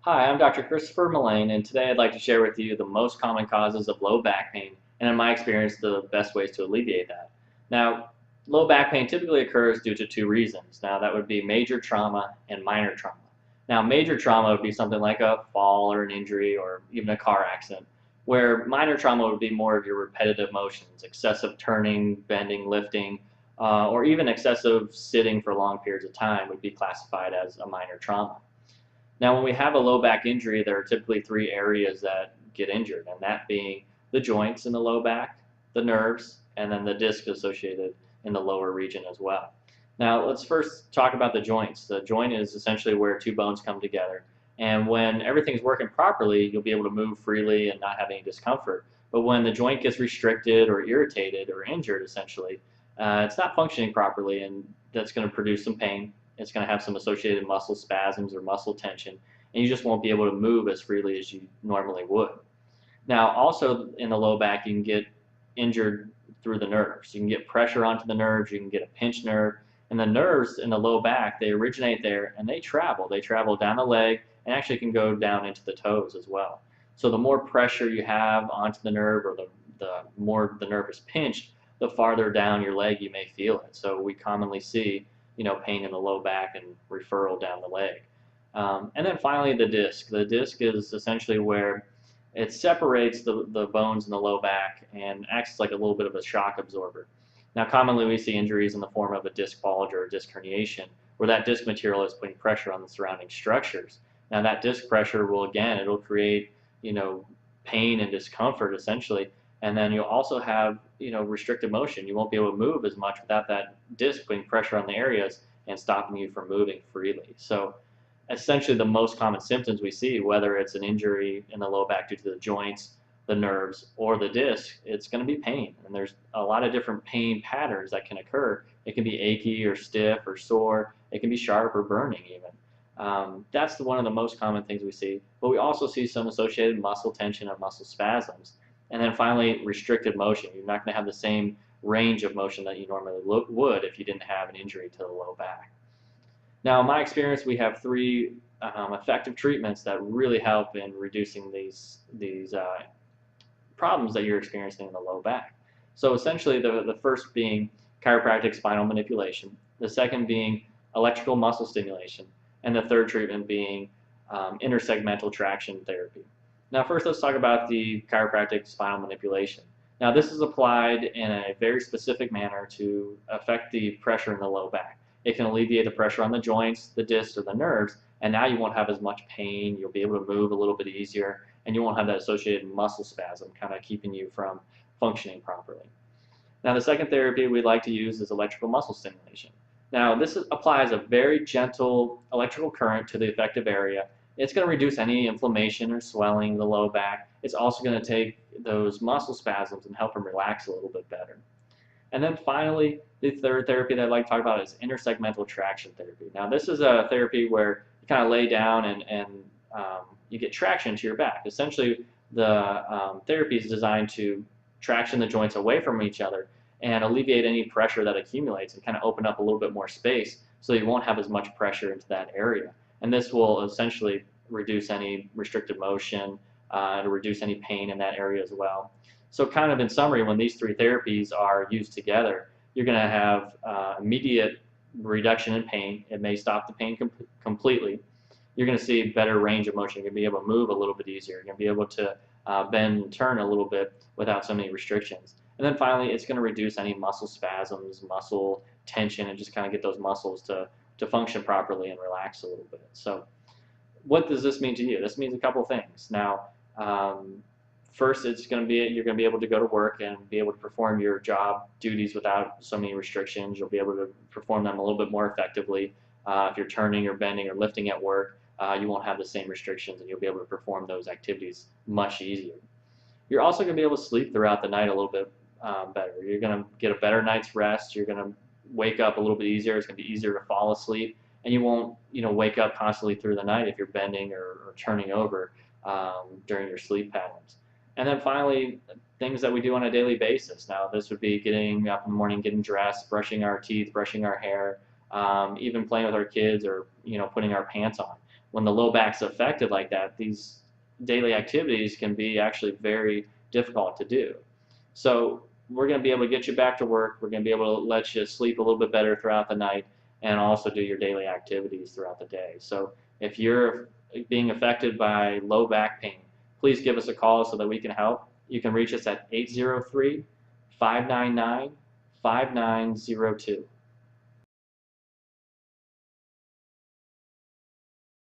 Hi, I'm Dr. Christopher Mullane, and today I'd like to share with you the most common causes of low back pain, and in my experience, the best ways to alleviate that. Now, low back pain typically occurs due to two reasons. Now, that would be major trauma and minor trauma. Now, major trauma would be something like a fall or an injury or even a car accident, where minor trauma would be more of your repetitive motions, excessive turning, bending, lifting, or even excessive sitting for long periods of time would be classified as a minor trauma. Now, when we have a low back injury, there are typically three areas that get injured, and that being the joints in the low back, the nerves, and then the disc associated in the lower region as well. Now, let's first talk about the joints. The joint is essentially where two bones come together, and when everything's working properly, you'll be able to move freely and not have any discomfort. But when the joint gets restricted or irritated or injured, essentially, it's not functioning properly, and that's going to produce some pain. It's going to have some associated muscle spasms or muscle tension, and you just won't be able to move as freely as you normally would. Now, also in the low back, you can get injured through the nerves. You can get pressure onto the nerves, you can get a pinched nerve, and the nerves in the low back, they originate there and they travel. They travel down the leg and actually can go down into the toes as well. So the more pressure you have onto the nerve or the more the nerve is pinched, the farther down your leg you may feel it. So we commonly see, pain in the low back and referral down the leg. And then finally the disc. The disc is essentially where it separates the bones in the low back and acts like a little bit of a shock absorber. Now, commonly we see injuries in the form of a disc bulge or a disc herniation, where that disc material is putting pressure on the surrounding structures. Now, that disc pressure will, again, it'll create, pain and discomfort essentially, and then you'll also have, restricted motion. You won't be able to move as much without that disc putting pressure on the areas and stopping you from moving freely. So, essentially the most common symptoms we see, whether it's an injury in the low back due to the joints, the nerves, or the disc, it's going to be pain. And there's a lot of different pain patterns that can occur. It can be achy or stiff or sore. It can be sharp or burning even. That's one of the most common things we see. But we also see some associated muscle tension and muscle spasms. And then finally, restricted motion. You're not going to have the same range of motion that you normally would if you didn't have an injury to the low back. Now, in my experience, we have three effective treatments that really help in reducing these problems that you're experiencing in the low back. So essentially, the first being chiropractic spinal manipulation, the second being electrical muscle stimulation, and the third treatment being intersegmental traction therapy. Now, first, let's talk about the chiropractic spinal manipulation. Now, this is applied in a very specific manner to affect the pressure in the low back. It can alleviate the pressure on the joints, the discs, or the nerves, and now you won't have as much pain. You'll be able to move a little bit easier, and you won't have that associated muscle spasm kind of keeping you from functioning properly. Now, the second therapy we'd like to use is electrical muscle stimulation. Now, this applies a very gentle electrical current to the affected area. It's going to reduce any inflammation or swelling in the low back. It's also going to take those muscle spasms and help them relax a little bit better. And then finally, the third therapy that I'd like to talk about is intersegmental traction therapy. Now, this is a therapy where you kind of lay down and you get traction to your back. Essentially, the therapy is designed to traction the joints away from each other and alleviate any pressure that accumulates and kind of open up a little bit more space so you won't have as much pressure into that area. And this will essentially reduce any restricted motion and reduce any pain in that area as well. So kind of in summary, when these three therapies are used together, you're going to have immediate reduction in pain. It may stop the pain completely. You're going to see better range of motion. You're going to be able to move a little bit easier. You're going to be able to bend and turn a little bit without so many restrictions. And then finally, it's going to reduce any muscle spasms, muscle tension, and just kind of get those muscles to function properly and relax a little bit. So what does this mean to you? This means a couple things. Now, first, you're going to be able to go to work and be able to perform your job duties without so many restrictions. You'll be able to perform them a little bit more effectively. If you're turning or bending or lifting at work, you won't have the same restrictions and you'll be able to perform those activities much easier. You're also going to be able to sleep throughout the night a little bit better. You're going to get a better night's rest. You're going to wake up a little bit easier. It's going to be easier to fall asleep, and you won't, wake up constantly through the night if you're bending or turning over during your sleep patterns. And then finally, things that we do on a daily basis. Now, this would be getting up in the morning, getting dressed, brushing our teeth, brushing our hair, even playing with our kids or, putting our pants on. when the low back's affected like that, these daily activities can be actually very difficult to do. So we're going to be able to get you back to work. We're going to be able to let you sleep a little bit better throughout the night and also do your daily activities throughout the day. So if you're being affected by low back pain, please give us a call so that we can help. You can reach us at 803 599 5902.